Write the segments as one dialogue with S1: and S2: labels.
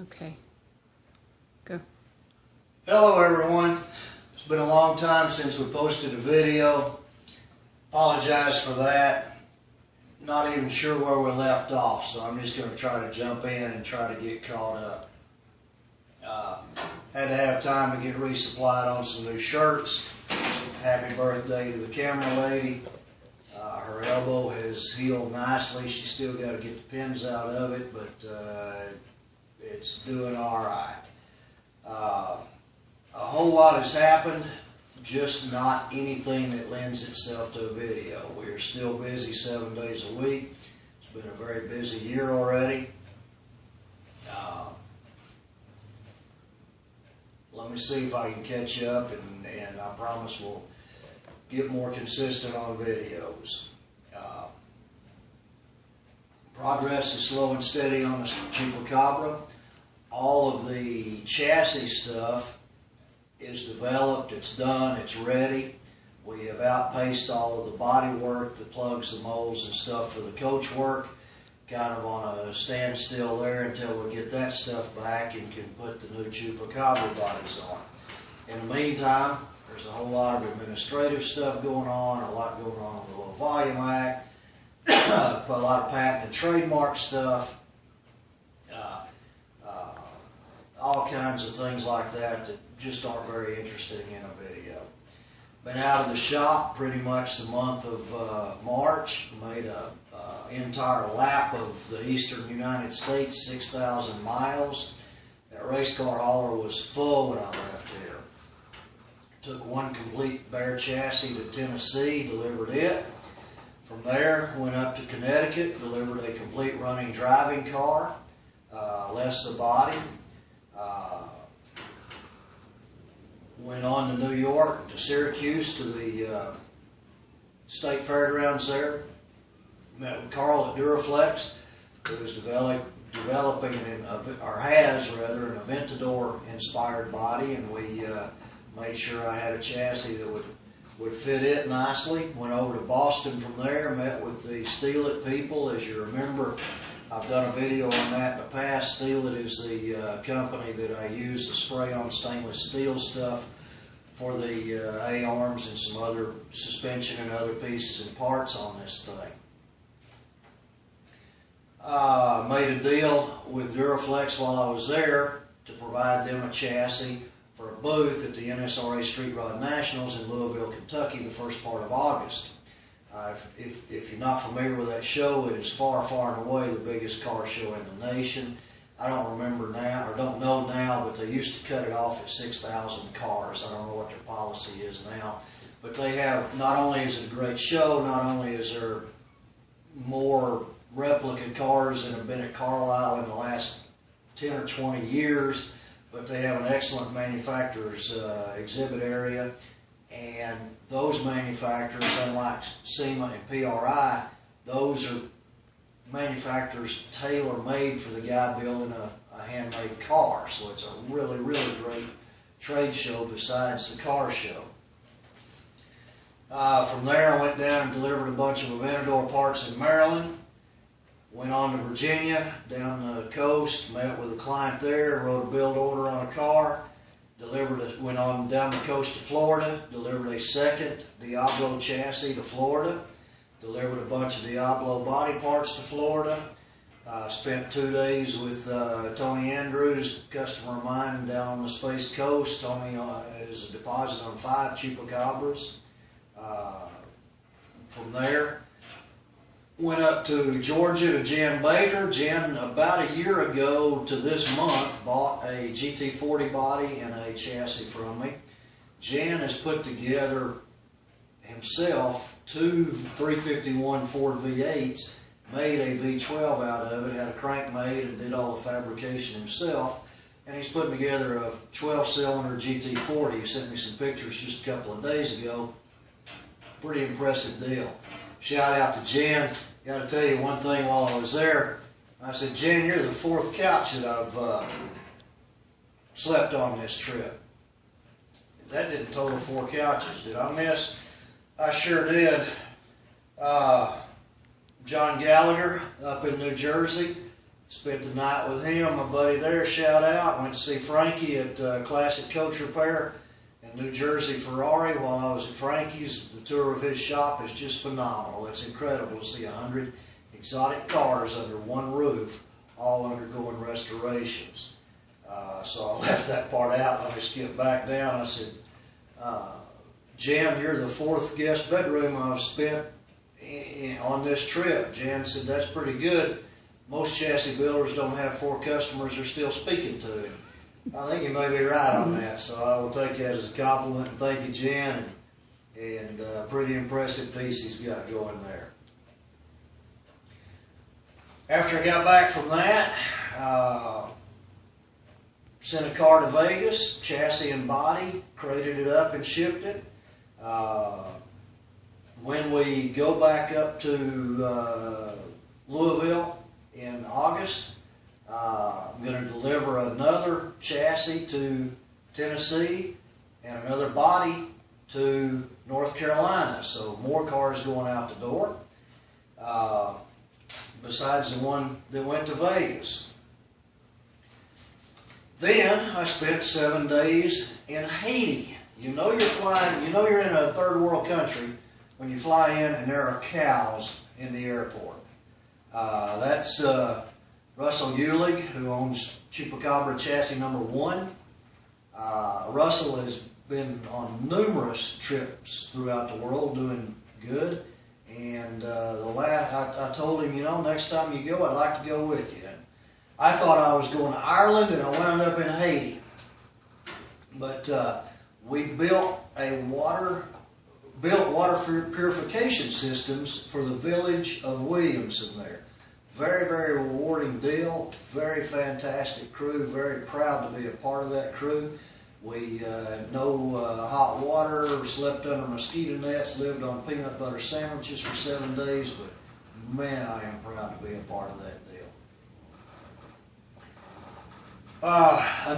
S1: Okay. Go.
S2: Hello everyone. It's been a long time since we posted a video. Apologize for that. Not even sure where we left off, so I'm just going to try to jump in and try to get caught up. Had to have time to get resupplied on some new shirts. Happy birthday to the camera lady. Her elbow has healed nicely. She's still got to get the pins out of it, but it's doing all right. A whole lot has happened, just not anything that lends itself to a video. We're still busy 7 days a week. It's been a very busy year already. Let me see if I can catch up, and I promise we'll get more consistent on videos. Progress is slow and steady on the Chupacabra. All of the chassis stuff is developed, it's done, it's ready. We have outpaced all of the body work, the plugs, the molds and stuff for the coach work. Kind of on a standstill there until we get that stuff back and can put the new Chupacabra bodies on. In the meantime, there's a whole lot of administrative stuff going on, a lot going on with the Low Volume Act, a lot of patent and trademark stuff, all kinds of things like that that just aren't very interesting in a video. Been out of the shop pretty much the month of March, made a entire lap of the eastern United States, 6,000 miles. That race car hauler was full when I left here. Took one complete bare chassis to Tennessee, delivered it. From there, went up to Connecticut, delivered a complete running driving car, less the body. Went on to New York, to Syracuse, to the state fairgrounds there. Met with Carl at Duraflex, who is developing, or has rather, an Aventador-inspired body, and we made sure I had a chassis that would fit it nicely. Went over to Boston from there, met with the Steel It people. As you remember, I've done a video on that in the past. Steel It is the company that I use to spray on stainless steel stuff for the A-arms and some other suspension and other pieces and parts on this thing. Made a deal with Duraflex while I was there to provide them a chassis for a booth at the NSRA Street Rod Nationals in Louisville, Kentucky, the first part of August. If you're not familiar with that show, it is far, far and away the biggest car show in the nation. I don't remember now, or don't know now, but they used to cut it off at 6,000 cars. I don't know what their policy is now. But they have, not only is it a great show, not only is there more replica cars than have been at Carlisle in the last 10 or 20 years, but they have an excellent manufacturer's exhibit area. And those manufacturers, unlike SEMA and PRI, those are manufacturers tailor-made for the guy building a handmade car. So it's a really, really great trade show besides the car show. From there I went down and delivered a bunch of Aventador parts in Maryland. Went on to Virginia, down the coast, met with a client there, wrote a build order on a car. Went on down the coast to Florida, delivered a second Diablo chassis to Florida. Delivered a bunch of Diablo body parts to Florida. Spent 2 days with Tony Andrews, a customer of mine down on the Space Coast. Tony is a deposit on 5 Chupacabras. From there, went up to Georgia to Jen Baker. Jen, about a year ago to this month, bought a GT40 body and a chassis from me. Jen has put together himself 2 351 Ford V8s, made a V12 out of it, had a crank made and did all the fabrication himself, and he's putting together a 12-cylinder GT40. He sent me some pictures just a couple of days ago. Pretty impressive deal. Shout out to Jen. Got to tell you one thing while I was there. I said, Jen, you're the 4th couch that I've slept on this trip. That didn't total 4 couches. Did I miss? I sure did. John Gallagher up in New Jersey Spent the night with him, my buddy there, shout out. Went to see Frankie at Classic Coach Repair in New Jersey Ferrari while I was at Frankie's. The tour of his shop is just phenomenal. It's incredible to see 100 exotic cars under one roof, all undergoing restorations. So I left that part out. Let me skip back down. I said, Jan, you're the 4th guest bedroom I've spent on this trip. Jan said, that's pretty good. Most chassis builders don't have 4 customers they're still speaking to. I think you may be right on that, so I will take that as a compliment. And thank you, Jan, and pretty impressive piece he's got going there. After I got back from that, sent a car to Vegas, chassis and body, crated it up and shipped it. When we go back up to Louisville in August, I'm going to deliver another chassis to Tennessee and another body to North Carolina. So more cars going out the door, besides the one that went to Vegas. Then I spent 7 days in Haiti. You know you're flying, you know you're in a third world country when you fly in and there are cows in the airport. That's Russell Eulig, who owns Chupacabra chassis number 1. Russell has been on numerous trips throughout the world doing good. And I told him, you know, next time you go, I'd like to go with you. And I thought I was going to Ireland, and I wound up in Haiti. But we built water purification systems for the village of Williamson there. Very, very rewarding deal. Very fantastic crew. Very proud to be a part of that crew. We no hot water, slept under mosquito nets, lived on peanut butter sandwiches for 7 days, but man, I am proud to be a part of that deal.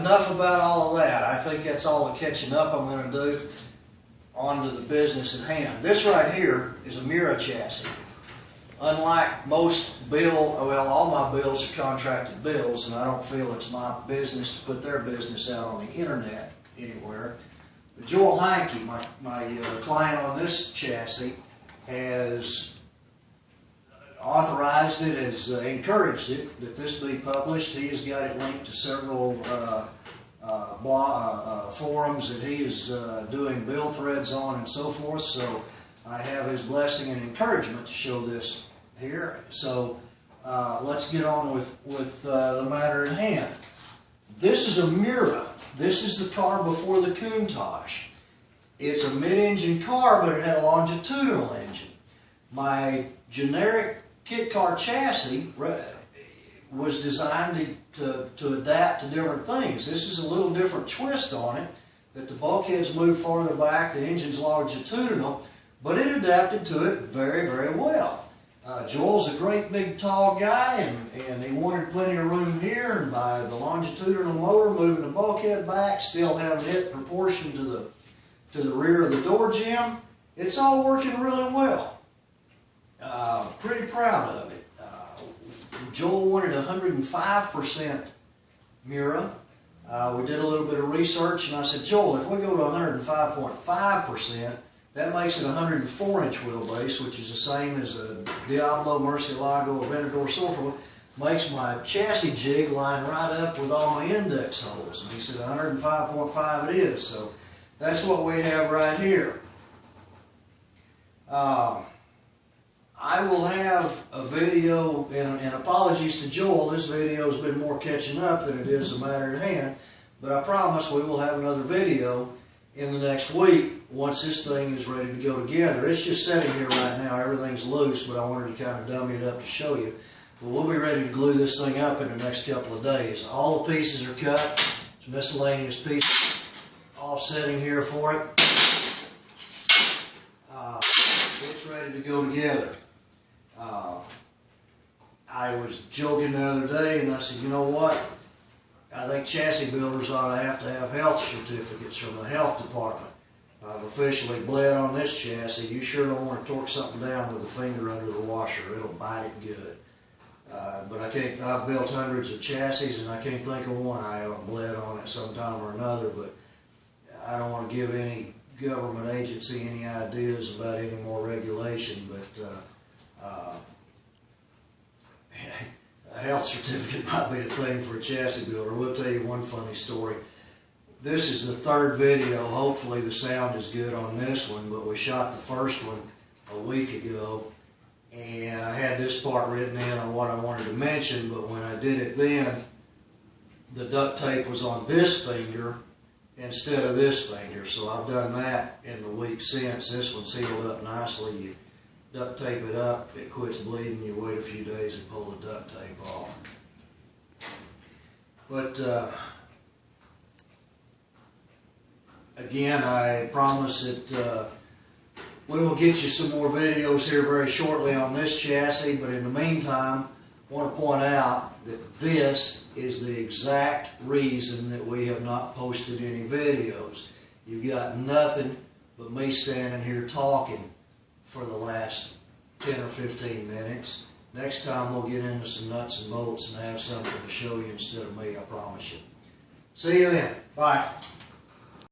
S2: Enough about all of that. I think that's all the catching up I'm going to do. On to the business at hand. This right here is a Mira chassis. Unlike most all my bills are contracted bills, and I don't feel it's my business to put their business out on the internet anywhere. But Joel Heinke, my client on this chassis, has authorized it, has encouraged it, that this be published. He has got it linked to several forums that he is doing bill threads on and so forth. So I have his blessing and encouragement to show this here. So let's get on with the matter at hand. This is a Mira. This is the car before the Countach. It's a mid-engine car, but it had a longitudinal engine. My generic kit car chassis was designed to adapt to different things. This is a little different twist on it, that the bulkheads move farther back, the engine's longitudinal, but it adapted to it very, very well. Joel's a great big tall guy, and he wanted plenty of room here, and by the longitudinal motor moving the bulkhead back, still having it proportioned to the rear of the door jamb, it's all working really well. Pretty proud of it. Joel wanted 105% Mira. We did a little bit of research, and I said, Joel, if we go to 105.5%, that makes it a 104-inch wheelbase, which is the same as a Diablo, Murcielago, Aventador, Sulfur. Makes my chassis jig line right up with all my index holes. And he said 105.5 it is, so that's what we have right here. I will have a video, and apologies to Joel, this video has been more catching up than it is a matter at hand, but I promise we will have another video in the next week once this thing is ready to go together. It's just sitting here right now, everything's loose, but I wanted to kind of dummy it up to show you. But we'll be ready to glue this thing up in the next couple of days. All the pieces are cut, it's miscellaneous pieces, all sitting here for it. It's ready to go together. I was joking the other day, and I said, you know what? I think chassis builders ought to have health certificates from the health department. I've officially bled on this chassis. You sure don't want to torque something down with a finger under the washer. It'll bite it good. But I've built hundreds of chassis and I can't think of one I haven't bled on at some time or another, but I don't want to give any government agency any ideas about any more regulation, but a health certificate might be a thing for a chassis builder. We'll tell you one funny story. This is the third video. Hopefully the sound is good on this one, but we shot the first one a week ago, and I had this part written in on what I wanted to mention, but when I did it then, the duct tape was on this finger instead of this finger, so I've done that in the week since. This one's healed up nicely. You duct tape it up, it quits bleeding, you wait a few days and pull the duct tape off. But again, I promise that we will get you some more videos here very shortly on this chassis, but in the meantime, I want to point out that this is the exact reason that we have not posted any videos. You've got nothing but me standing here talking for the last 10 or 15 minutes. Next time we'll get into some nuts and bolts and have something to show you instead of me, I promise you. See you then. Bye.